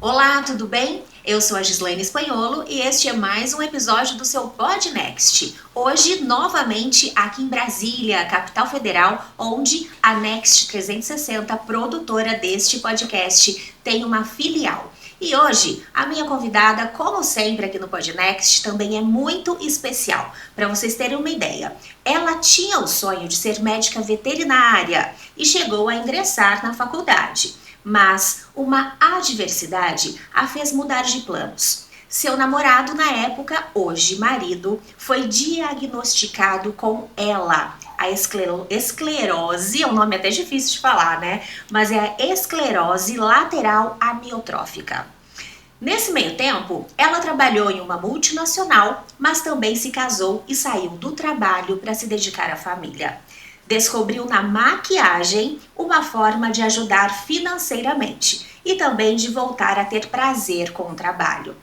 Olá, tudo bem? Eu sou a Gislaine Espanholo e este é mais um episódio do seu Podnext. Hoje, novamente, aqui em Brasília, capital federal, onde a Next 360, produtora deste podcast, tem uma filial. E hoje, a minha convidada, como sempre aqui no Podnext, também é muito especial. Para vocês terem uma ideia, ela tinha o sonho de ser médica veterinária e chegou a ingressar na faculdade. Mas uma adversidade a fez mudar de planos. Seu namorado, na época, hoje marido, foi diagnosticado com a esclerose, é um nome até difícil de falar, né? Mas é a esclerose lateral amiotrófica. Nesse meio tempo, ela trabalhou em uma multinacional, mas também se casou e saiu do trabalho para se dedicar à família. Descobriu na maquiagem uma forma de ajudar financeiramente e também de voltar a ter prazer com o trabalho.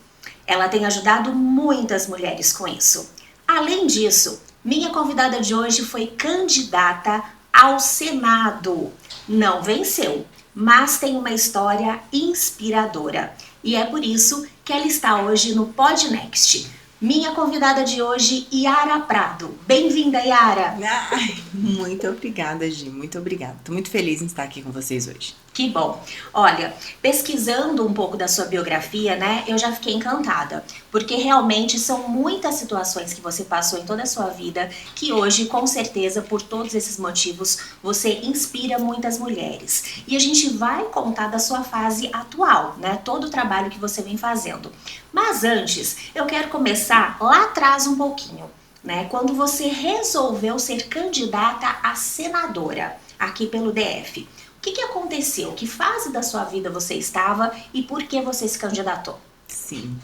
Ela tem ajudado muitas mulheres com isso. Além disso, minha convidada de hoje foi candidata ao Senado. Não venceu, mas tem uma história inspiradora. E é por isso que ela está hoje no Podnext. Minha convidada de hoje, Yara Prado. Bem-vinda, Yara! Ai, muito obrigada, Gi. Muito obrigada. Estou muito feliz em estar aqui com vocês hoje. Que bom. Olha, pesquisando um pouco da sua biografia, né, eu já fiquei encantada, porque realmente são muitas situações que você passou em toda a sua vida que hoje, com certeza, por todos esses motivos, você inspira muitas mulheres. E a gente vai contar da sua fase atual, né, todo o trabalho que você vem fazendo. Mas antes, eu quero começar lá atrás um pouquinho, né, quando você resolveu ser candidata a senadora aqui pelo DF. O que aconteceu? Que fase da sua vida você estava e por que você se candidatou? Sim.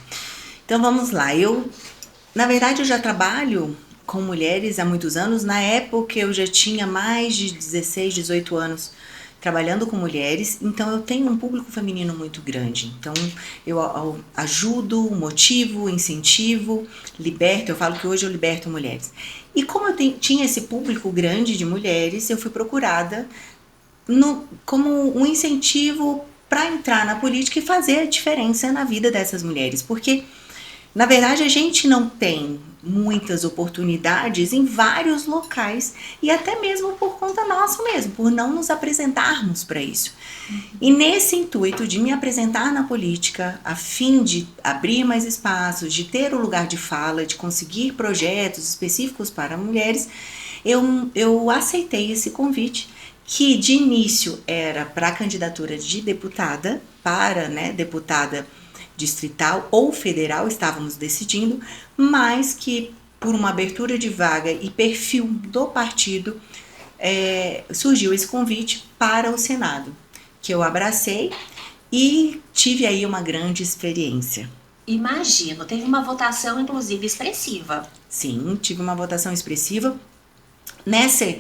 Então vamos lá. Na verdade, eu já trabalho com mulheres há muitos anos. Na época, eu já tinha mais de 16, 18 anos trabalhando com mulheres. Então, eu tenho um público feminino muito grande. Então, eu ajudo, motivo, incentivo, liberto. Eu falo que hoje eu liberto mulheres. E como eu tinha esse público grande de mulheres, eu fui procurada como um incentivo para entrar na política e fazer a diferença na vida dessas mulheres, porque na verdade a gente não tem muitas oportunidades em vários locais e até mesmo por conta nossa mesmo, por não nos apresentarmos para isso. E nesse intuito de me apresentar na política, a fim de abrir mais espaços, de ter um lugar de fala, de conseguir projetos específicos para mulheres, eu aceitei esse convite, que de início era para a candidatura de deputada, deputada distrital ou federal, estávamos decidindo, mas que por uma abertura de vaga e perfil do partido, surgiu esse convite para o Senado, que eu abracei e tive aí uma grande experiência. Imagino, teve uma votação inclusive expressiva. Sim, tive uma votação expressiva. Nesse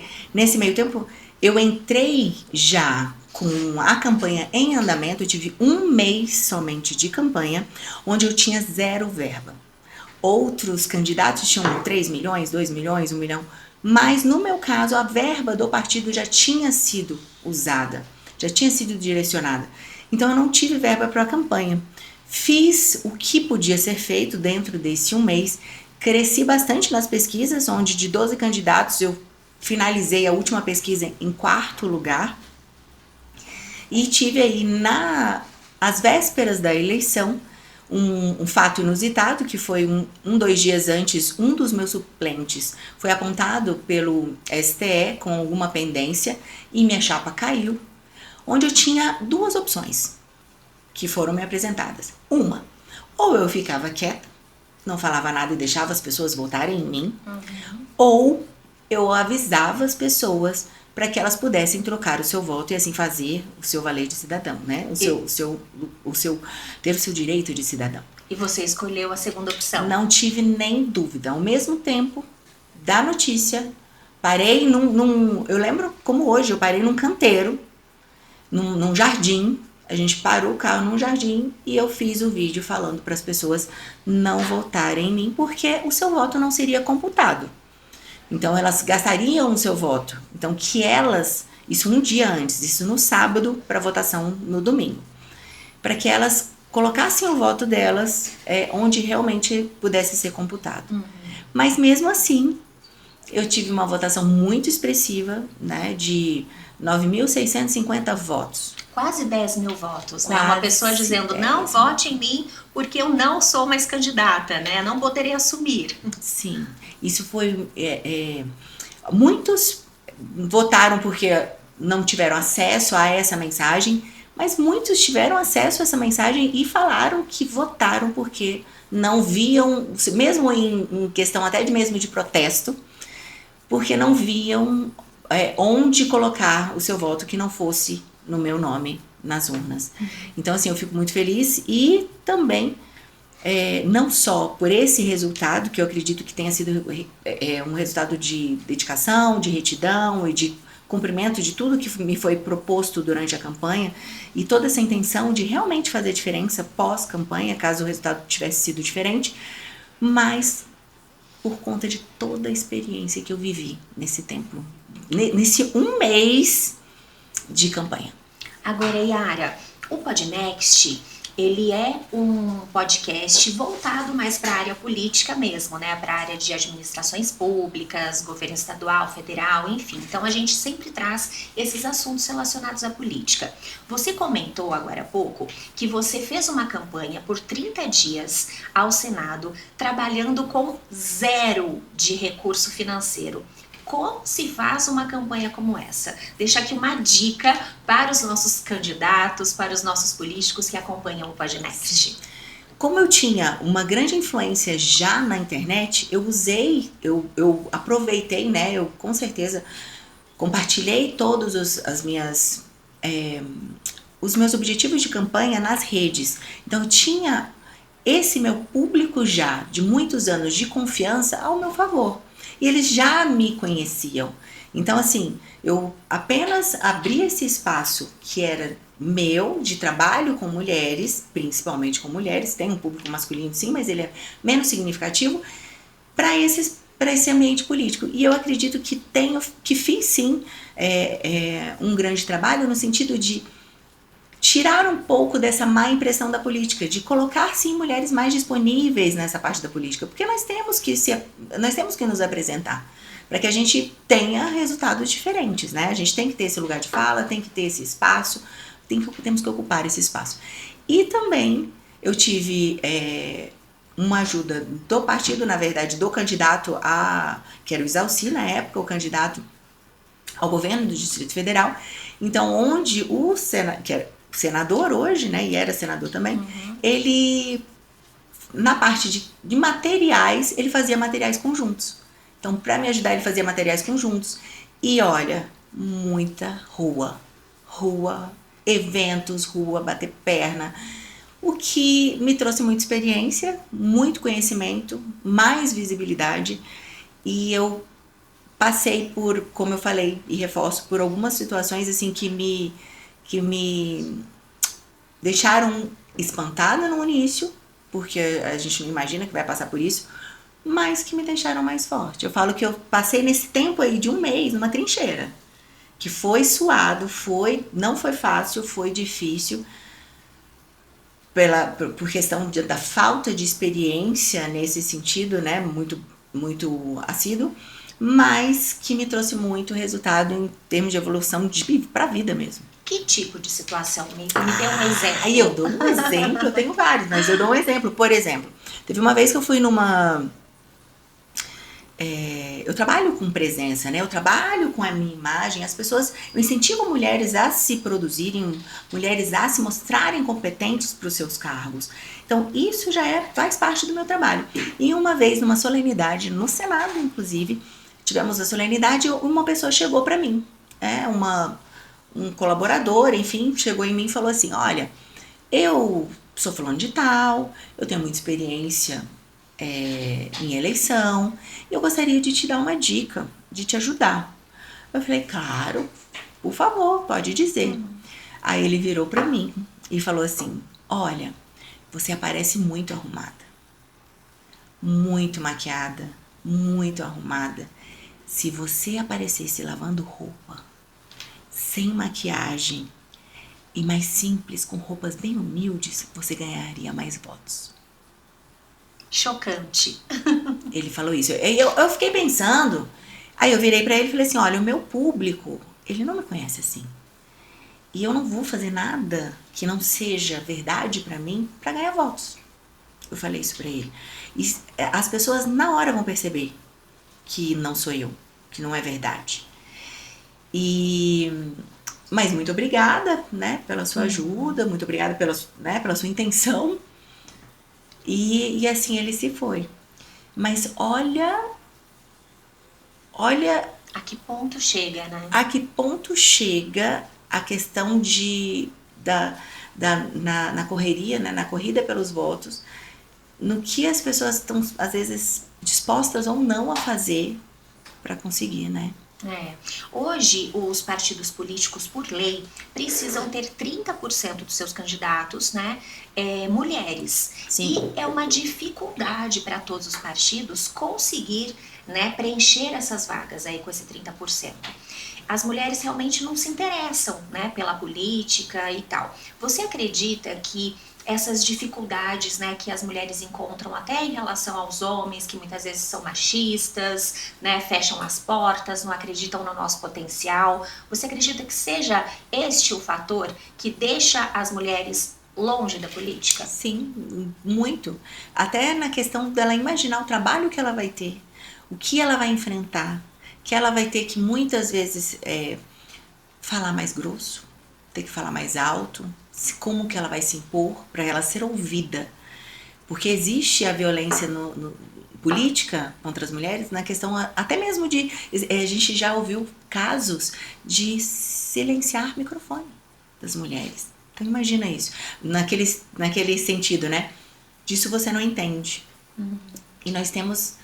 meio tempo, eu entrei já com a campanha em andamento. Eu tive um mês somente de campanha, onde eu tinha 0 verba. Outros candidatos tinham 3 milhões, 2 milhões, 1 milhão, mas no meu caso a verba do partido já tinha sido usada, já tinha sido direcionada. Então eu não tive verba para a campanha. Fiz o que podia ser feito dentro desse um mês, cresci bastante nas pesquisas, onde de 12 candidatos eu finalizei a última pesquisa em 4º lugar e tive aí às vésperas da eleição um fato inusitado, que foi 2 dias antes, um dos meus suplentes foi apontado pelo STE com alguma pendência e minha chapa caiu, onde eu tinha 2 opções que foram me apresentadas. Uma, ou eu ficava quieta, não falava nada e deixava as pessoas votarem em mim, ou eu avisava as pessoas para que elas pudessem trocar o seu voto e assim fazer o seu valer de cidadão, né? Ter o seu direito de cidadão. E você escolheu a segunda opção? Não tive nem dúvida. Ao mesmo tempo da notícia, parei eu lembro como hoje, eu parei num canteiro, num jardim. A gente parou o carro num jardim e eu fiz o vídeo falando para as pessoas não votarem em mim, porque o seu voto não seria computado. Então, elas gastariam o seu voto. Então, isso um dia antes, isso no sábado, para votação no domingo. Para que elas colocassem o voto delas onde realmente pudesse ser computado. Mas mesmo assim, eu tive uma votação muito expressiva, né, de 9.650 votos. Quase 10 mil votos, né? Uma pessoa dizendo, não vote em mim porque eu não sou mais candidata, né? Não poderei assumir. Sim, isso foi... muitos votaram porque não tiveram acesso a essa mensagem, mas muitos tiveram acesso a essa mensagem e falaram que votaram porque não viam, mesmo em questão até mesmo de protesto, porque não viam onde colocar o seu voto que não fosse no meu nome nas urnas. Então, assim, eu fico muito feliz e também não só por esse resultado, que eu acredito que tenha sido um resultado de dedicação, de retidão e de cumprimento de tudo que me foi proposto durante a campanha e toda essa intenção de realmente fazer diferença pós-campanha, caso o resultado tivesse sido diferente, mas por conta de toda a experiência que eu vivi nesse tempo, nesse um mês de campanha. Agora, Yara, o Podnext, ele é um podcast voltado mais para a área política mesmo, né? Para a área de administrações públicas, governo estadual, federal, enfim. Então, a gente sempre traz esses assuntos relacionados à política. Você comentou agora há pouco que você fez uma campanha por 30 dias ao Senado, trabalhando com 0 de recurso financeiro. Como se faz uma campanha como essa? Deixa aqui uma dica para os nossos candidatos, para os nossos políticos que acompanham o Podnext. Como eu tinha uma grande influência já na internet, eu aproveitei, né? Eu com certeza compartilhei todos os meus objetivos de campanha nas redes. Então eu tinha esse meu público já de muitos anos de confiança ao meu favor. E eles já me conheciam. Então, assim, eu apenas abri esse espaço que era meu, de trabalho com mulheres, principalmente com mulheres, tem um público masculino sim, mas ele é menos significativo, para esse ambiente político. E eu acredito que fiz sim um grande trabalho no sentido de tirar um pouco dessa má impressão da política, de colocar sim mulheres mais disponíveis nessa parte da política, porque nós temos que nos apresentar para que a gente tenha resultados diferentes, né? A gente tem que ter esse lugar de fala, tem que ter esse espaço, temos que ocupar esse espaço. E também eu tive uma ajuda do partido, na verdade, do candidato que era o Isalci na época, o candidato ao governo do Distrito Federal. Então, onde que era senador hoje, né, e era senador também, ele, na parte de materiais, ele fazia materiais conjuntos. Então, para me ajudar, ele fazia materiais conjuntos. E olha, muita rua, eventos, bater perna, o que me trouxe muita experiência, muito conhecimento, mais visibilidade, e eu passei por, como eu falei e reforço, por algumas situações assim que me deixaram espantada no início, porque a gente não imagina que vai passar por isso, mas que me deixaram mais forte. Eu falo que eu passei nesse tempo aí de um mês numa trincheira, que foi suado, não foi fácil, foi difícil, por questão da falta de experiência nesse sentido, né, muito, muito assíduo, mas que me trouxe muito resultado em termos de evolução para a vida mesmo. Que tipo de situação? Me dê um exemplo. Aí eu dou um exemplo, eu tenho vários, mas eu dou um exemplo. Por exemplo, teve uma vez que eu fui eu trabalho com presença, né? Eu trabalho com a minha imagem, eu incentivo mulheres a se produzirem, mulheres a se mostrarem competentes para os seus cargos. Então, isso já faz parte do meu trabalho. E uma vez, numa solenidade, no Senado, inclusive, tivemos a solenidade e uma pessoa chegou para mim, um colaborador, enfim, chegou em mim e falou assim, olha, eu sou fulano de tal, eu tenho muita experiência em eleição, eu gostaria de te dar uma dica, de te ajudar. Eu falei, claro, por favor, pode dizer. Aí ele virou para mim e falou assim, olha, você aparece muito arrumada, muito maquiada, muito arrumada. Se você aparecesse lavando roupa, sem maquiagem, e mais simples, com roupas bem humildes, você ganharia mais votos. Chocante. Ele falou isso. Eu fiquei pensando, aí eu virei pra ele e falei assim, olha, o meu público, ele não me conhece assim. E eu não vou fazer nada que não seja verdade pra mim pra ganhar votos. Eu falei isso pra ele. E as pessoas na hora vão perceber que não sou eu, que não é verdade. Mas muito obrigada, né, pela sua ajuda, muito obrigada pela sua intenção. E assim ele se foi. Mas olha A que ponto chega, né? a que ponto chega a questão na correria, né, na corrida pelos votos, no que as pessoas estão, às vezes, dispostas ou não a fazer para conseguir, né? Hoje, os partidos políticos, por lei, precisam ter 30% dos seus candidatos, né, mulheres. Sim. E é uma dificuldade para todos os partidos conseguir, né, preencher essas vagas aí com esse 30%. As mulheres realmente não se interessam, né, pela política e tal. Você acredita que essas dificuldades, né, que as mulheres encontram até em relação aos homens, que muitas vezes são machistas, né, fecham as portas, não acreditam no nosso potencial, você acredita que seja este o fator que deixa as mulheres longe da política? Sim, muito. Até na questão dela imaginar o trabalho que ela vai ter, o que ela vai enfrentar, que ela vai ter que muitas vezes falar mais grosso, ter que falar mais alto, como que ela vai se impor para ela ser ouvida. Porque existe a violência política contra as mulheres na questão até mesmo de... A gente já ouviu casos de silenciar microfone das mulheres. Então imagina isso. Naquele sentido, né? Disso você não entende. E nós temos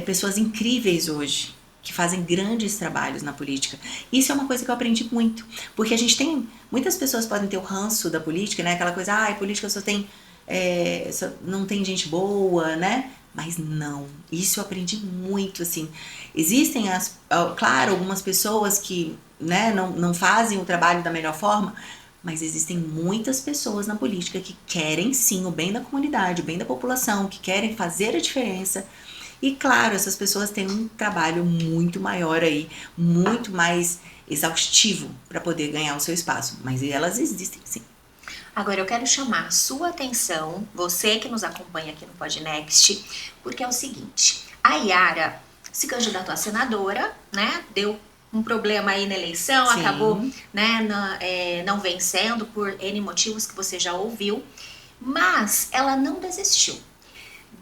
pessoas incríveis hoje que fazem grandes trabalhos na política. Isso é uma coisa que eu aprendi muito. Porque a gente tem... Muitas pessoas podem ter o ranço da política, né? Aquela coisa, a política só tem... não tem gente boa, né? Mas não. Isso eu aprendi muito, assim. Existem, claro, algumas pessoas que, né, não fazem o trabalho da melhor forma, mas existem muitas pessoas na política que querem, sim, o bem da comunidade, o bem da população, que querem fazer a diferença. E claro, essas pessoas têm um trabalho muito maior aí, muito mais exaustivo para poder ganhar o seu espaço. Mas elas existem, sim. Agora eu quero chamar a sua atenção, você que nos acompanha aqui no Podnext, porque é o seguinte, a Yara se candidatou a senadora, né? Deu um problema aí na eleição, Sim. Acabou, né, não vencendo por N motivos que você já ouviu, mas ela não desistiu.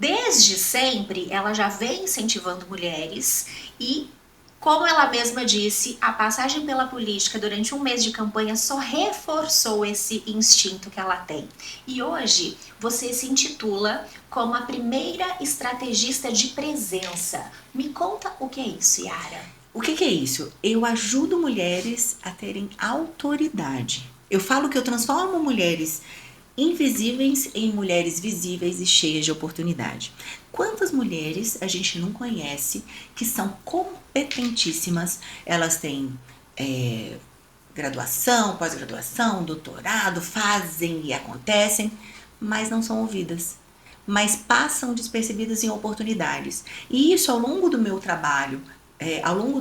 Desde sempre, ela já vem incentivando mulheres e, como ela mesma disse, a passagem pela política durante um mês de campanha só reforçou esse instinto que ela tem. E hoje, você se intitula como a primeira estrategista de presença. Me conta o que é isso, Yara. O que é isso? Eu ajudo mulheres a terem autoridade. Eu falo que eu transformo mulheres invisíveis em mulheres visíveis e cheias de oportunidade. Quantas mulheres a gente não conhece que são competentíssimas? Elas têm graduação, pós-graduação, doutorado, fazem e acontecem, mas não são ouvidas. Mas passam despercebidas em oportunidades. E isso, ao longo do meu trabalho, ao longo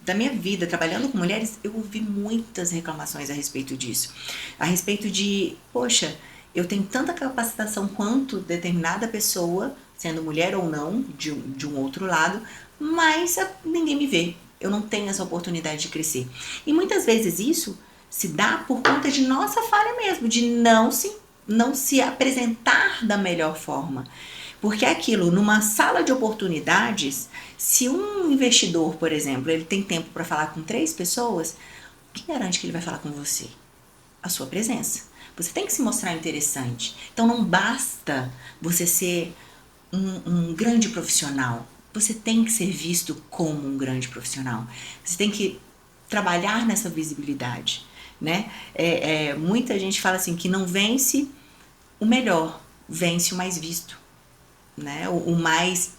da minha vida trabalhando com mulheres, eu ouvi muitas reclamações a respeito disso. A respeito de, poxa, eu tenho tanta capacitação quanto determinada pessoa, sendo mulher ou não, de um outro lado, mas ninguém me vê. Eu não tenho essa oportunidade de crescer. E muitas vezes isso se dá por conta de nossa falha mesmo, de não se apresentar da melhor forma. Porque é aquilo, numa sala de oportunidades, se um investidor, por exemplo, ele tem tempo para falar com 3 pessoas, o que garante que ele vai falar com você? A sua presença. Você tem que se mostrar interessante. Então não basta você ser um grande profissional. Você tem que ser visto como um grande profissional. Você tem que trabalhar nessa visibilidade, né? Muita gente fala assim que não vence o melhor, vence o mais visto, né? O mais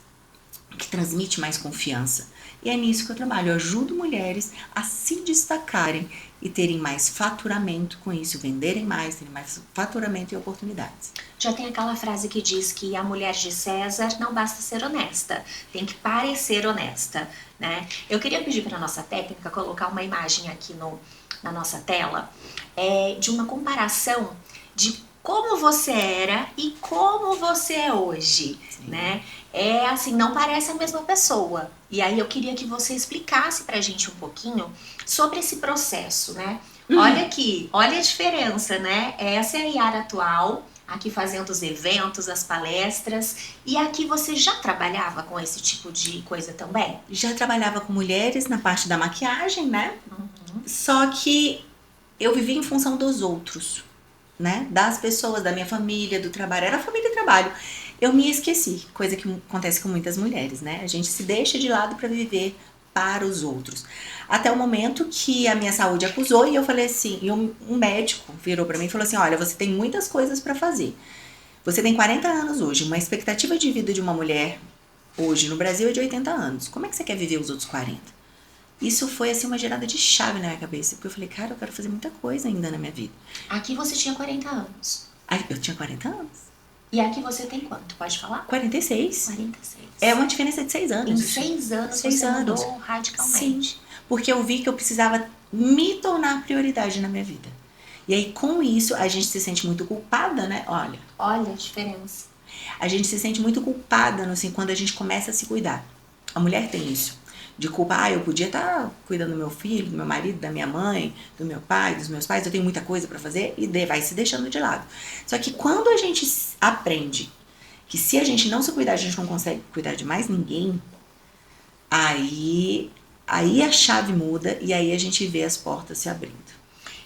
que transmite mais confiança. E é nisso que eu trabalho. Eu ajudo mulheres a se destacarem e terem mais faturamento com isso, venderem mais, terem mais faturamento e oportunidades. Já tem aquela frase que diz que a mulher de César não basta ser honesta, tem que parecer honesta, né? Eu queria pedir para a nossa técnica colocar uma imagem aqui na nossa tela de uma comparação de como você era e como você é hoje, né? É assim, não parece a mesma pessoa. E aí eu queria que você explicasse pra gente um pouquinho sobre esse processo, né? Olha aqui, olha a diferença, né? Essa é a Yara atual, aqui fazendo os eventos, as palestras. E aqui você já trabalhava com esse tipo de coisa também? Já trabalhava com mulheres na parte da maquiagem, né? Só que eu vivia em função dos outros, né? Das pessoas, da minha família, do trabalho. Era família e trabalho. Eu me esqueci, coisa que acontece com muitas mulheres, né? A gente se deixa de lado para viver para os outros. Até o momento que a minha saúde acusou e eu falei assim, e um médico virou para mim e falou assim, olha, você tem muitas coisas para fazer. Você tem 40 anos hoje, uma expectativa de vida de uma mulher hoje no Brasil é de 80 anos. Como é que você quer viver os outros 40? Isso foi assim uma gerada de chave na minha cabeça, porque eu falei, cara, eu quero fazer muita coisa ainda na minha vida. Aqui você tinha 40 anos. Aí eu tinha 40 anos. E aqui você tem quanto? Pode falar? 46. 46. É uma diferença de 6 anos. Em 6 anos você mudou radicalmente. Sim, porque eu vi que eu precisava me tornar prioridade na minha vida. E aí com isso a gente se sente muito culpada, né? Olha a diferença. A gente se sente muito culpada, assim, quando a gente começa a se cuidar. A mulher tem isso. De culpa, eu podia estar cuidando do meu filho, do meu marido, da minha mãe, do meu pai, dos meus pais, eu tenho muita coisa para fazer e vai se deixando de lado. Só que quando a gente aprende que se a gente não se cuidar, a gente não consegue cuidar de mais ninguém, aí a chave muda e aí a gente vê as portas se abrindo.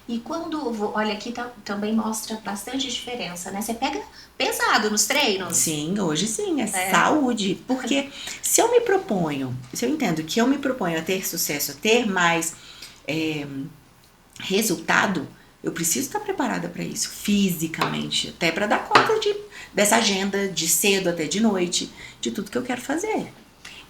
E quando, olha, aqui também mostra bastante diferença, né? Você pega pesado nos treinos? Sim, hoje sim, é saúde. Porque se eu entendo que eu me proponho a ter sucesso, a ter mais resultado, eu preciso estar preparada para isso, fisicamente, até para dar conta dessa agenda de cedo até de noite, de tudo que eu quero fazer.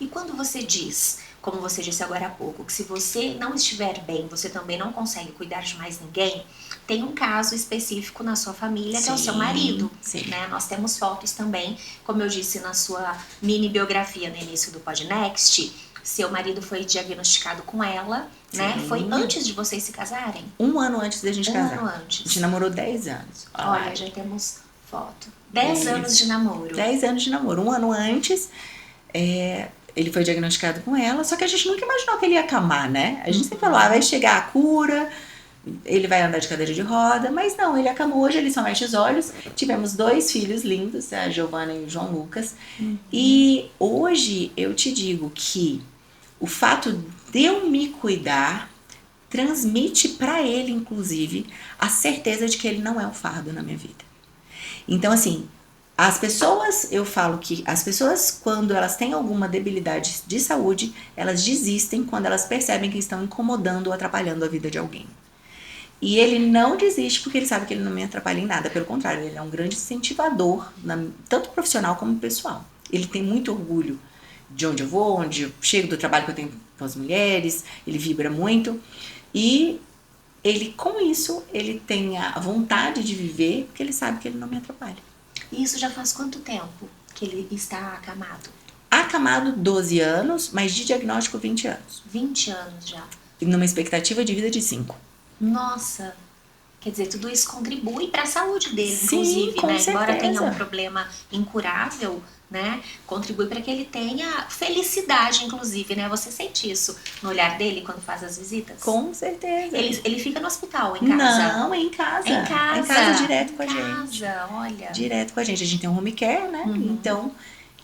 E quando você diz, como você disse agora há pouco, que se você não estiver bem, você também não consegue cuidar de mais ninguém, tem um caso específico na sua família, que é o seu marido. Sim. Né? Nós temos fotos também, como eu disse na sua mini biografia no início do Podnext, seu marido foi diagnosticado com ela, né? Foi antes de vocês se casarem? 1 ano antes da gente casar. 1 ano antes. A gente namorou 10 anos. Olha, já temos foto. 10 anos de namoro. 10 anos de namoro. 1 ano antes, ele foi diagnosticado com ela, só que a gente nunca imaginou que ele ia acamar, né? A gente sempre falou, vai chegar a cura, ele vai andar de cadeira de roda, mas não, ele acamou, hoje ele só mexe os olhos. Tivemos 2 filhos lindos, a Giovana e o João Lucas. E hoje eu te digo que o fato de eu me cuidar transmite para ele, inclusive, a certeza de que ele não é um fardo na minha vida. Então, assim, eu falo que as pessoas, quando elas têm alguma debilidade de saúde, elas desistem quando elas percebem que estão incomodando ou atrapalhando a vida de alguém. E ele não desiste porque ele sabe que ele não me atrapalha em nada, pelo contrário, ele é um grande incentivador, tanto profissional como pessoal. Ele tem muito orgulho de onde eu vou, onde eu chego, do trabalho que eu tenho com as mulheres, ele vibra muito. E ele, com isso, ele tem a vontade de viver, porque ele sabe que ele não me atrapalha. E isso já faz quanto tempo que ele está acamado? Acamado 12 anos, mas de diagnóstico 20 anos. 20 anos já. E numa expectativa de vida de 5. Nossa! Quer dizer, tudo isso contribui para a saúde dele, sim, inclusive, com né? certeza. Embora tenha um problema incurável, né? Contribui para que ele tenha felicidade, inclusive, né? Você sente isso no olhar dele quando faz as visitas? Com certeza. Ele fica no hospital, em casa? Não, em casa. Em casa. Em casa, direto com a gente. Em casa, olha. Direto com a gente. A gente tem um home care, né? Então,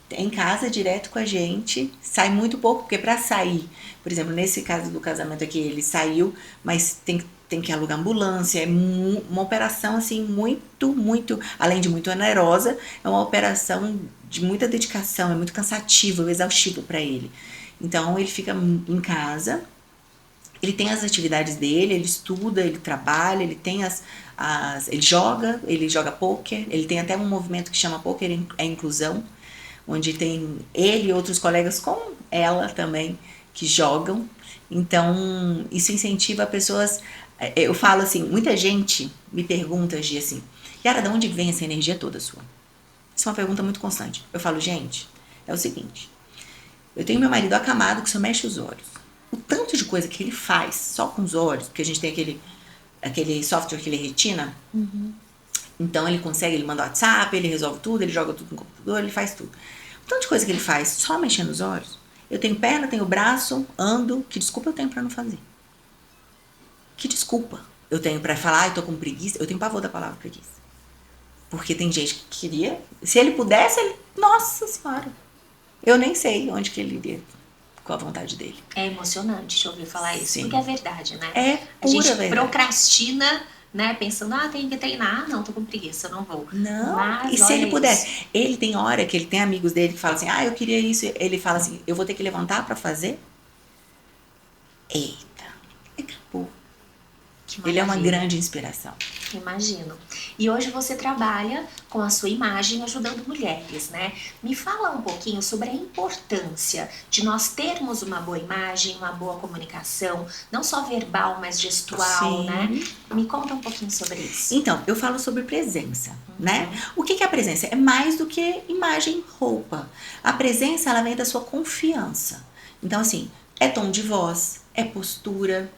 em casa, direto com a gente. Sai muito pouco, porque para sair, por exemplo, nesse caso do casamento aqui, ele saiu, mas tem que alugar ambulância, é uma operação assim muito, além de muito onerosa, é uma operação de muita dedicação, é muito cansativo, exaustivo para ele. Então ele fica em casa, ele tem as atividades dele, ele estuda, ele trabalha, ele tem ele joga pôquer, ele tem até um movimento que chama Pôquer é Inclusão, onde tem ele e outros colegas com ela também, que jogam. Então, isso incentiva pessoas. Eu falo assim, muita gente me pergunta, Gia, assim, Yara, de onde vem essa energia toda sua? Isso é uma pergunta muito constante. Eu falo, gente, é o seguinte, eu tenho meu marido acamado que só mexe os olhos. O tanto de coisa que ele faz só com os olhos, porque a gente tem aquele software que ele retina, então ele consegue, ele manda WhatsApp, ele resolve tudo, ele joga tudo no computador, ele faz tudo. O tanto de coisa que ele faz só mexendo os olhos, eu tenho perna, tenho braço, ando, que desculpa eu tenho pra não fazer? Que desculpa eu tenho pra falar, eu tô com preguiça? Eu tenho pavor da palavra preguiça. Porque tem gente que queria, se ele pudesse, nossa senhora, eu nem sei onde que ele iria com a vontade dele. É emocionante te ouvir falar isso, Sim. porque é verdade, né? É a gente verdade. Procrastina, né? Pensando, tenho que treinar. Não, tô com preguiça, não vou. Não, mas, e se ele puder? Isso. Ele tem hora que ele tem amigos dele que falam assim, eu queria isso. Ele fala assim, eu vou ter que levantar pra fazer? Eita, acabou. Ele é uma grande inspiração. Imagino. E hoje você trabalha com a sua imagem ajudando mulheres, né? Me fala um pouquinho sobre a importância de nós termos uma boa imagem, uma boa comunicação, não só verbal, mas gestual, Sim. né? Me conta um pouquinho sobre isso. Então, eu falo sobre presença, né? O que é a presença? É mais do que imagem, roupa. A presença, ela vem da sua confiança. Então, assim, é tom de voz, é postura,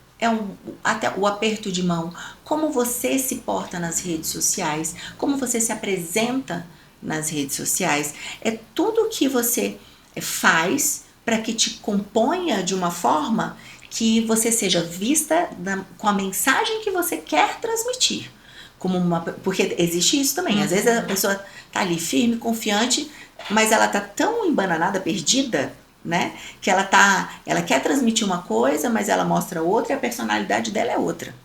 até o aperto de mão, como você se porta nas redes sociais, como você se apresenta nas redes sociais, é tudo que você faz para que te componha de uma forma que você seja vista com a mensagem que você quer transmitir. Porque existe isso também, às vezes a pessoa tá ali firme, confiante, mas ela tá tão embananada, perdida, né? Que ela quer transmitir uma coisa, mas ela mostra outra e a personalidade dela é outra.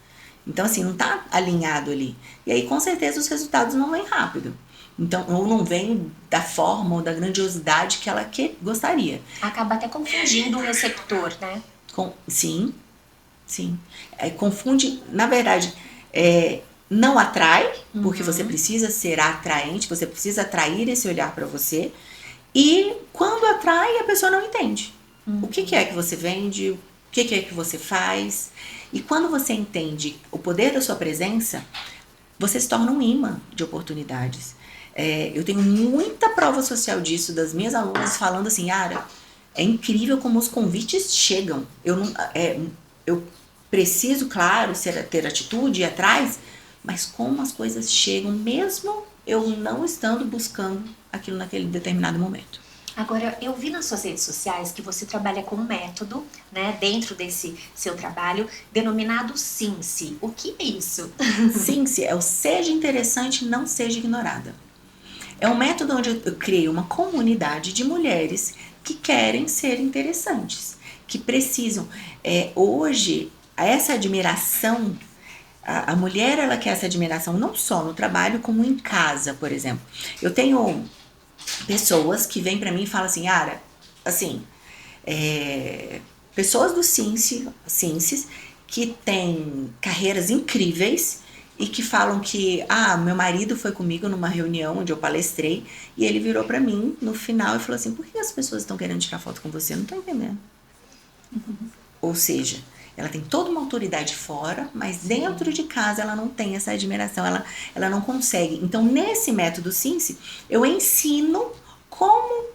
Então, assim, não tá alinhado ali. E aí, com certeza, os resultados não vêm rápido. Então, ou não vem da forma ou da grandiosidade que ela gostaria. Acaba até confundindo o receptor, né? Sim. Confunde, na verdade, não atrai, porque você precisa ser atraente, você precisa atrair esse olhar para você. E quando atrai, a pessoa não entende. O que é que você vende, o que é que você faz. E quando você entende o poder da sua presença, você se torna um imã de oportunidades. Eu tenho muita prova social disso, das minhas alunas falando assim, Yara, é incrível como os convites chegam. Eu preciso, claro, ter atitude e ir atrás, mas como as coisas chegam, mesmo eu não estando buscando aquilo naquele determinado momento. Agora, eu vi nas suas redes sociais que você trabalha com um método, né, dentro desse seu trabalho, denominado SINCE. O que é isso? SINCE é o Seja Interessante, Não Seja Ignorada. É um método onde eu criei uma comunidade de mulheres que querem ser interessantes, que precisam. Hoje, essa admiração, a mulher, ela quer essa admiração não só no trabalho, como em casa, por exemplo. Eu tenho pessoas que vêm pra mim e falam assim, Yara, assim, pessoas do Sinces que têm carreiras incríveis e que falam que, meu marido foi comigo numa reunião onde eu palestrei e ele virou pra mim no final e falou assim, por que as pessoas estão querendo tirar foto com você? Eu não tô entendendo. Ou seja, ela tem toda uma autoridade fora, mas dentro de casa ela não tem essa admiração, ela não consegue. Então, nesse método SINCE, eu ensino como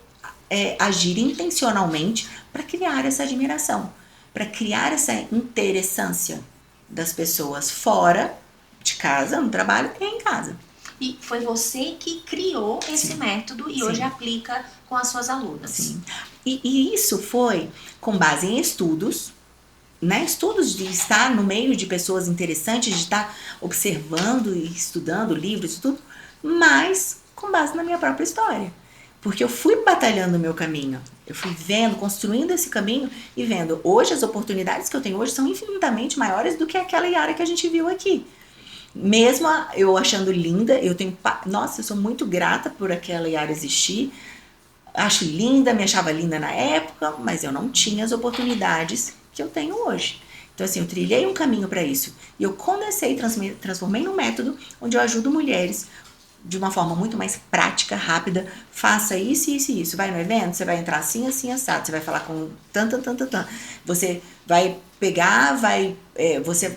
agir intencionalmente para criar essa admiração, para criar essa interessância das pessoas fora de casa, no trabalho e em casa. E foi você que criou esse método e hoje aplica com as suas alunas. Sim. E isso foi com base em estudos, né? Estudos de estar no meio de pessoas interessantes, de estar observando e estudando livros e tudo, mas com base na minha própria história. Porque eu fui batalhando o meu caminho, eu fui vendo, construindo esse caminho e vendo. Hoje, as oportunidades que eu tenho hoje são infinitamente maiores do que aquela Yara que a gente viu aqui. Mesmo eu achando linda, eu sou muito grata por aquela Yara existir. Acho linda, me achava linda na época, mas eu não tinha as oportunidades que eu tenho hoje. Então, assim, eu trilhei um caminho para isso. E eu condensei, transformei num método onde eu ajudo mulheres de uma forma muito mais prática, rápida, faça isso, isso e isso. Vai no evento, você vai entrar assim, assim, assado. Você vai falar com tanto. Você vai pegar,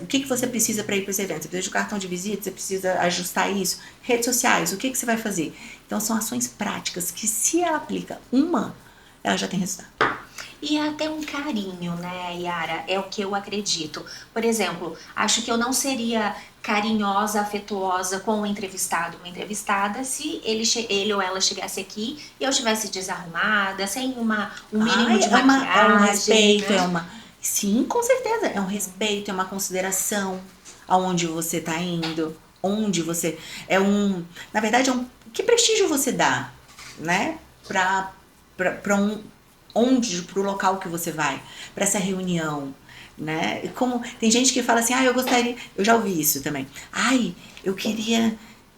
o que você precisa para ir para esse evento? Você precisa de um cartão de visita, você precisa ajustar isso. Redes sociais, o que você vai fazer? Então, são ações práticas que, se ela aplica uma, ela já tem resultado. E até um carinho, né, Yara? É o que eu acredito. Por exemplo, acho que eu não seria carinhosa, afetuosa com o entrevistado, uma entrevistada, se ele ou ela chegasse aqui e eu estivesse desarrumada, sem um mínimo de maquiagem. É um respeito, né? Sim, com certeza. É um respeito, é uma consideração aonde você está indo, onde você... Na verdade, que prestígio você dá, né? Para pro local que você vai, para essa reunião, né? Como tem gente que fala assim, eu já ouvi isso também.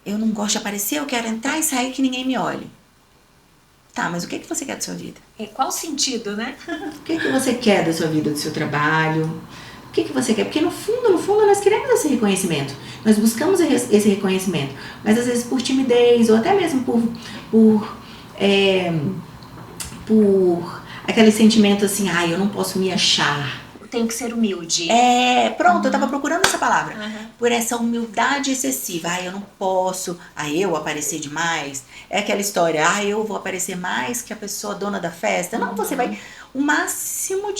Eu não gosto de aparecer, eu quero entrar e sair que ninguém me olhe. Tá, mas o que você quer da sua vida? Qual sentido, né? O que você quer da sua vida, do seu trabalho? O que você quer? Porque no fundo, nós queremos esse reconhecimento. Nós buscamos esse reconhecimento. Mas às vezes por timidez, ou até mesmo por aquele sentimento assim, eu não posso me achar. Tenho que ser humilde. Pronto, eu tava procurando essa palavra. Por essa humildade excessiva. Eu não posso. Eu aparecer demais. É aquela história, eu vou aparecer mais que a pessoa dona da festa. Não, você vai o máximo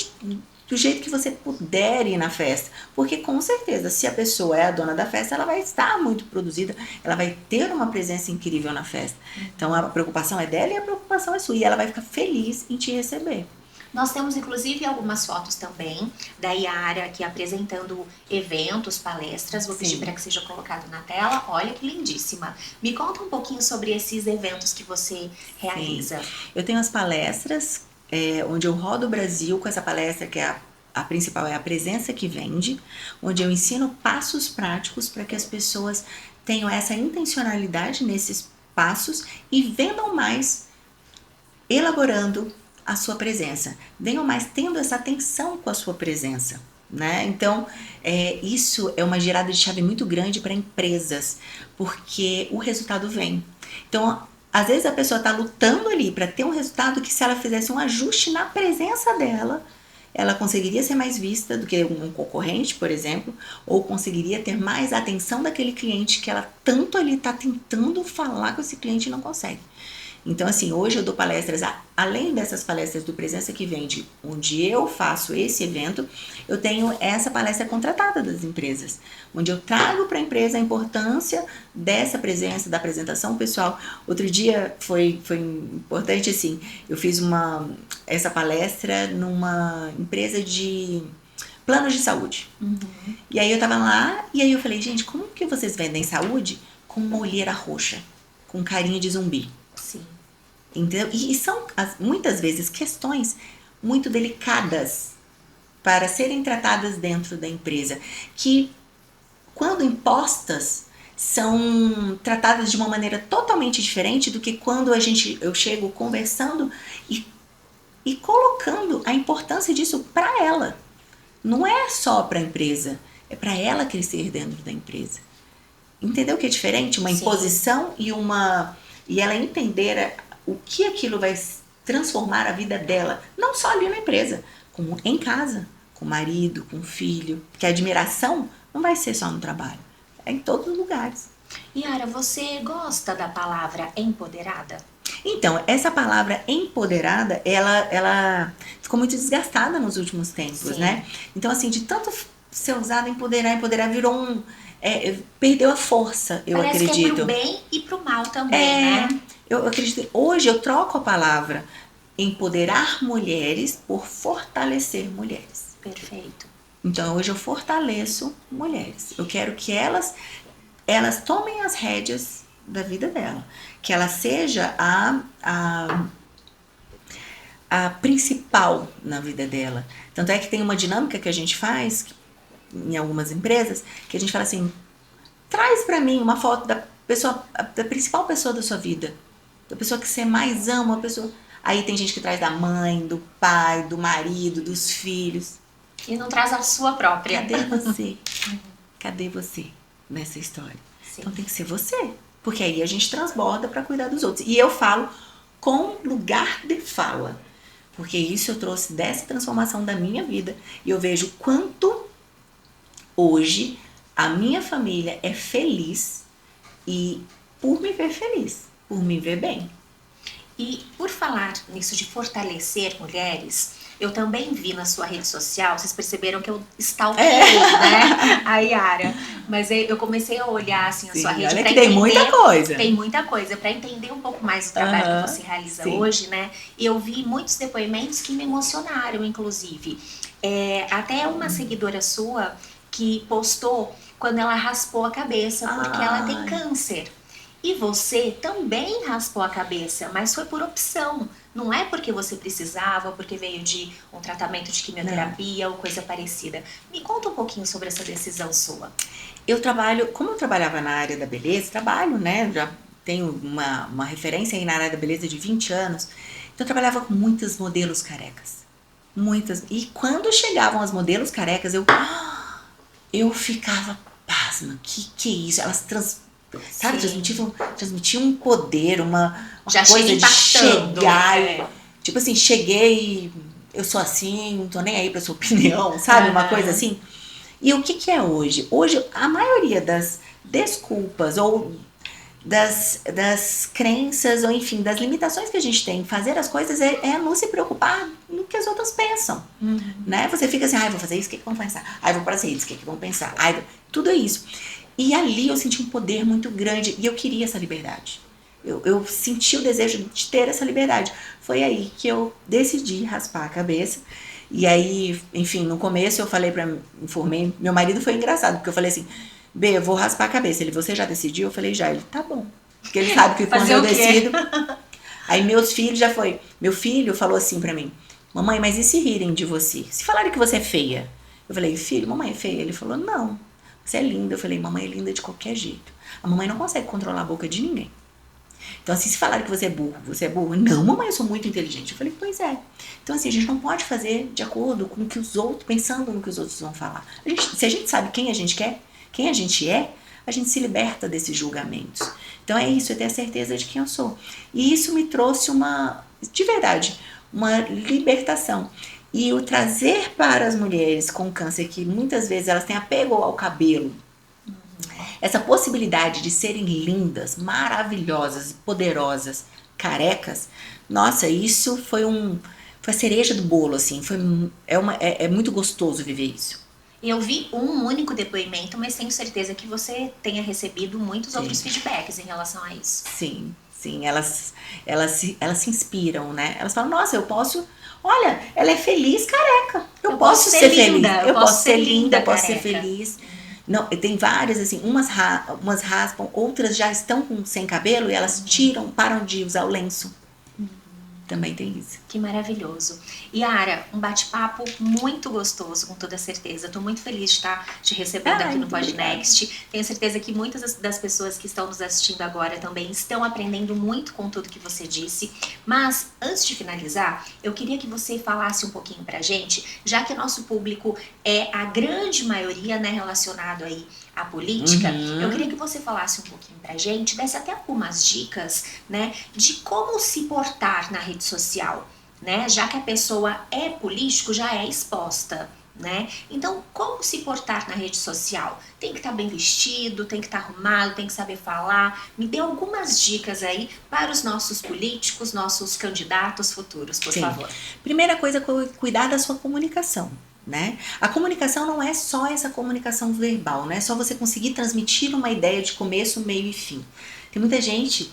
do jeito que você puder ir na festa. Porque com certeza, se a pessoa é a dona da festa, ela vai estar muito produzida, ela vai ter uma presença incrível na festa. Então a preocupação é dela e a preocupação é sua. E ela vai ficar feliz em te receber. Nós temos, inclusive, algumas fotos também da Yara aqui apresentando eventos, palestras. Vou pedir para que seja colocado na tela. Olha que lindíssima. Me conta um pouquinho sobre esses eventos que você realiza. Sim. Eu tenho as palestras, onde eu rodo o Brasil com essa palestra, que é a principal, é a Presença que Vende, onde eu ensino passos práticos para que as pessoas tenham essa intencionalidade nesses passos e vendam mais, elaborando a sua presença, venham mais tendo essa atenção com a sua presença, né? Então, isso é uma girada de chave muito grande para empresas, porque o resultado vem. Então, às vezes a pessoa está lutando ali para ter um resultado que, se ela fizesse um ajuste na presença dela, ela conseguiria ser mais vista do que um concorrente, por exemplo, ou conseguiria ter mais atenção daquele cliente que ela tanto ali está tentando falar com esse cliente e não consegue. Então, assim, hoje eu dou palestras, além dessas palestras do Presença que Vende, onde eu faço esse evento, eu tenho essa palestra contratada das empresas, onde eu trago para a empresa a importância dessa presença, da apresentação pessoal. Outro dia foi importante, assim, eu fiz essa palestra numa empresa de planos de saúde. E aí eu tava lá, e aí eu falei, gente, como que vocês vendem saúde com uma olheira roxa, com carinha de zumbi? Sim. Entendeu? E são muitas vezes questões muito delicadas para serem tratadas dentro da empresa, que, quando impostas, são tratadas de uma maneira totalmente diferente do que quando eu chego conversando e colocando a importância disso para ela. Não é só para a empresa, é para ela crescer dentro da empresa. Entendeu que é diferente? Uma imposição e ela entender o que aquilo vai transformar a vida dela, não só ali na empresa, como em casa, com o marido, com o filho, porque a admiração não vai ser só no trabalho, é em todos os lugares. Yara, você gosta da palavra empoderada? Então, essa palavra empoderada, ela ficou muito desgastada nos últimos tempos, né? Então, assim, de tanto ser usada, empoderar virou perdeu a força, eu acredito. Parece que é pro bem e pro mal também, né? Eu acredito. Hoje eu troco a palavra empoderar mulheres por fortalecer mulheres. Perfeito. Então, hoje eu fortaleço mulheres. Eu quero que elas tomem as rédeas da vida dela. Que ela seja a principal na vida dela. Tanto é que tem uma dinâmica que a gente faz em algumas empresas, que a gente fala assim, traz pra mim uma foto da principal pessoa da sua vida, da pessoa que você mais ama, Aí tem gente que traz da mãe, do pai, do marido, dos filhos. E não traz a sua própria. Cadê você? Cadê você nessa história? Sim. Então tem que ser você. Porque aí a gente transborda para cuidar dos outros. E eu falo com lugar de fala. Porque isso eu trouxe dessa transformação da minha vida. E eu vejo quanto hoje a minha família é feliz e por me ver feliz, por me ver bem. E por falar nisso de fortalecer mulheres, eu também vi na sua rede social, vocês perceberam que eu stalkeei, né, a Yara. Mas eu comecei a olhar assim a sua rede olha para que tem muita coisa. Tem muita coisa, para entender um pouco mais do trabalho que você realiza hoje, né? E eu vi muitos depoimentos que me emocionaram, inclusive. Até uma seguidora sua que postou quando ela raspou a cabeça porque ela tem câncer. E você também raspou a cabeça, mas foi por opção. Não é porque você precisava, porque veio de um tratamento de quimioterapia ou coisa parecida. Me conta um pouquinho sobre essa decisão sua. Eu trabalho, como eu trabalhava na área da beleza, né? Já tenho uma referência aí na área da beleza de 20 anos. Então eu trabalhava com muitos modelos carecas. Muitas. E quando chegavam as modelos carecas, eu ficava pasma. Que é isso? Elas transmitiam um poder, uma coisa de chegar. Tipo assim, cheguei, eu sou assim, não tô nem aí pra sua opinião, sabe? Uma coisa assim. E o que é hoje? Hoje, a maioria das desculpas ou das crenças, ou enfim, das limitações que a gente tem em fazer as coisas é não se preocupar no que as outras pensam. Né? Você fica assim, vou fazer isso, o que vão pensar? Vou para as redes, o que vão pensar? Tudo é isso. E ali eu senti um poder muito grande e eu queria essa liberdade. Eu senti o desejo de ter essa liberdade. Foi aí que eu decidi raspar a cabeça. E aí, enfim, no começo eu falei informei, meu marido foi engraçado, porque eu falei assim, eu vou raspar a cabeça. Ele, você já decidiu? Eu falei, já. Ele, tá bom. Porque ele sabe que quando eu decido... Aí meu filho falou assim pra mim, mamãe, mas e se rirem de você? Se falarem que você é feia? Eu falei, filho, mamãe é feia? Ele falou, não. Você é linda. Eu falei, mamãe é linda de qualquer jeito. A mamãe não consegue controlar a boca de ninguém. Então, assim, se falarem que você é burro. Não, mamãe, eu sou muito inteligente. Eu falei, pois é. Então, assim, a gente não pode fazer de acordo com o que os outros, pensando no que os outros vão falar. Se a gente sabe quem a gente quer, quem a gente é, a gente se liberta desses julgamentos. Então, é isso, é ter a certeza de quem eu sou. E isso me trouxe de verdade, uma libertação. E o trazer para as mulheres com câncer, que muitas vezes elas têm apego ao cabelo, essa possibilidade de serem lindas, maravilhosas, poderosas, carecas, nossa, isso foi a cereja do bolo, assim, é muito gostoso viver isso. Eu vi um único depoimento, mas tenho certeza que você tenha recebido muitos outros feedbacks em relação a isso. Sim, elas se inspiram, né? Elas falam, nossa, eu posso... Olha, ela é feliz careca. Eu posso ser feliz. Eu posso ser linda, eu posso ser feliz. Não, tem várias, assim, umas raspam, outras já estão sem cabelo e elas param de usar o lenço. Também tem isso. Que maravilhoso. Yara, um bate-papo muito gostoso, com toda certeza. Estou muito feliz de estar te recebendo aqui no PodNext. Tenho certeza que muitas das pessoas que estão nos assistindo agora também estão aprendendo muito com tudo que você disse. Mas, antes de finalizar, eu queria que você falasse um pouquinho pra gente, já que nosso público é a grande maioria, né, relacionado aí à política, eu queria que você falasse um pouquinho pra gente, desse até algumas dicas, né, de como se portar na rede social, né, já que a pessoa é político, já é exposta, né, então como se portar na rede social? Tem que estar bem vestido, tem que estar arrumado, tem que saber falar. Me dê algumas dicas aí para os nossos políticos, nossos candidatos futuros, por favor. Primeira coisa, cuidar da sua comunicação. Né? A comunicação não é só essa comunicação verbal, não é só você conseguir transmitir uma ideia de começo, meio e fim. Tem muita gente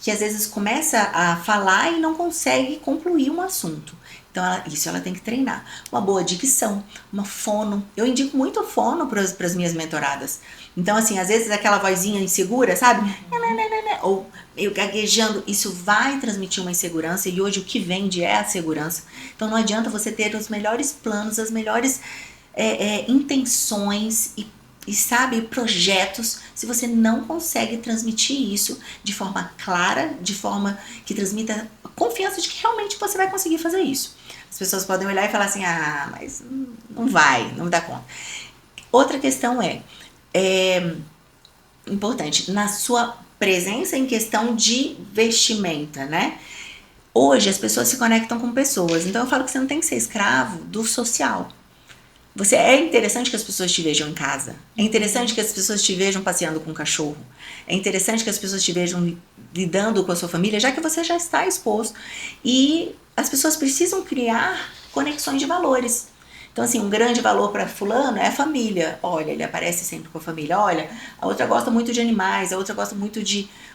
que às vezes começa a falar e não consegue concluir um assunto. Então ela tem que treinar. Uma boa dicção, uma fono. Eu indico muito fono para as minhas mentoradas. Então assim, às vezes aquela vozinha insegura, sabe? Ou meio gaguejando, isso vai transmitir uma insegurança e hoje o que vende é a segurança. Então não adianta você ter os melhores planos, as melhores intenções e sabe, projetos, se você não consegue transmitir isso de forma clara, de forma que transmita confiança de que realmente você vai conseguir fazer isso. As pessoas podem olhar e falar assim, mas não dá conta. Outra questão importante, na sua presença em questão de vestimenta, né? Hoje as pessoas se conectam com pessoas, então eu falo que você não tem que ser escravo do social. É interessante que as pessoas te vejam em casa. É interessante que as pessoas te vejam passeando com o cachorro. É interessante que as pessoas te vejam lidando com a sua família, já que você já está exposto. E as pessoas precisam criar conexões de valores. Então, assim, um grande valor para fulano é a família. Olha, ele aparece sempre com a família. Olha, a outra gosta muito de animais, a outra gosta muito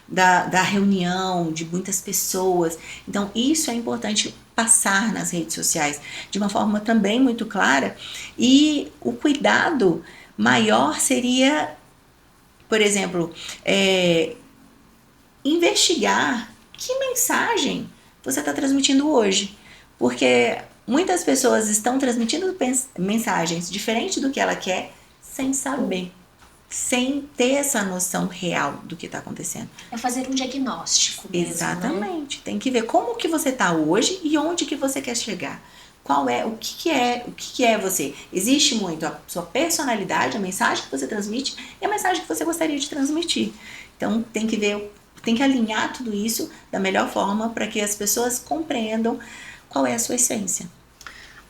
da reunião, de muitas pessoas. Então, isso é importante passar nas redes sociais de uma forma também muito clara. E o cuidado maior seria, por exemplo, investigar que mensagem você está transmitindo hoje. Porque muitas pessoas estão transmitindo mensagens diferentes do que ela quer sem saber, sem ter essa noção real do que está acontecendo. É fazer um diagnóstico mesmo, exatamente, né? Tem que ver como que você está hoje e onde que você quer chegar. O que é você? Existe muito a sua personalidade, a mensagem que você transmite e a mensagem que você gostaria de transmitir. Então tem que alinhar tudo isso da melhor forma para que as pessoas compreendam qual é a sua essência.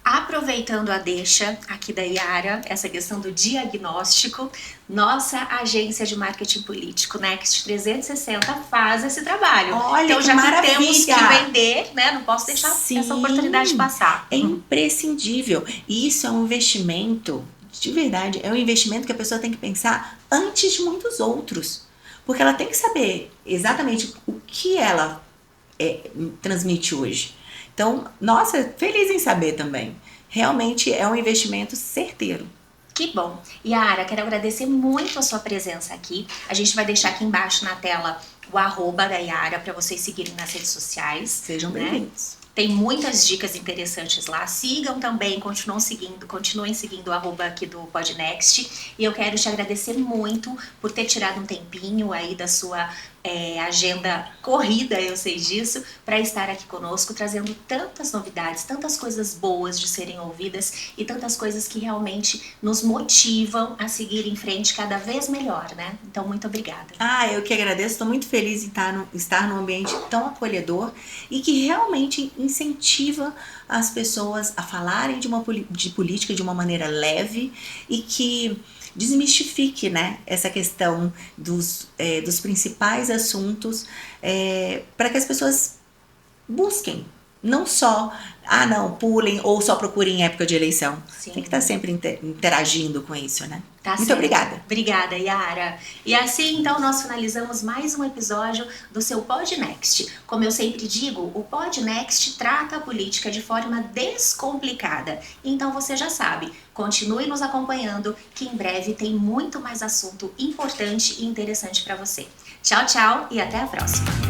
Aproveitando a deixa aqui da Yara, essa questão do diagnóstico, nossa agência de marketing político, Next 360, faz esse trabalho. Olha, então, já que temos que vender, né? Não posso deixar Sim, essa oportunidade passar. É imprescindível. E isso é um investimento, de verdade, é um investimento que a pessoa tem que pensar antes de muitos outros. Porque ela tem que saber exatamente o que ela transmite hoje. Então, nossa, feliz em saber também. Realmente é um investimento certeiro. Que bom. Yara, quero agradecer muito a sua presença aqui. A gente vai deixar aqui embaixo na tela o @ da Yara para vocês seguirem nas redes sociais. Sejam bem-vindos. Tem muitas dicas interessantes lá. Sigam também, continuem seguindo o @ aqui do Podnext. E eu quero te agradecer muito por ter tirado um tempinho aí da sua agenda corrida, eu sei disso, para estar aqui conosco, trazendo tantas novidades, tantas coisas boas de serem ouvidas e tantas coisas que realmente nos motivam a seguir em frente cada vez melhor, né? Então, muito obrigada. Eu que agradeço, estou muito feliz em estar num ambiente tão acolhedor e que realmente incentiva as pessoas a falarem de política de uma maneira leve e que desmistifique, né, essa questão dos principais assuntos para que as pessoas busquem, não só, pulem ou só procurem em época de eleição. Sim. Tem que estar sempre interagindo com isso, né? Muito obrigada. Obrigada, Yara. E assim, então, nós finalizamos mais um episódio do seu Podnext. Como eu sempre digo, o Podnext trata a política de forma descomplicada. Então, você já sabe, continue nos acompanhando, que em breve tem muito mais assunto importante e interessante para você. Tchau, tchau e até a próxima.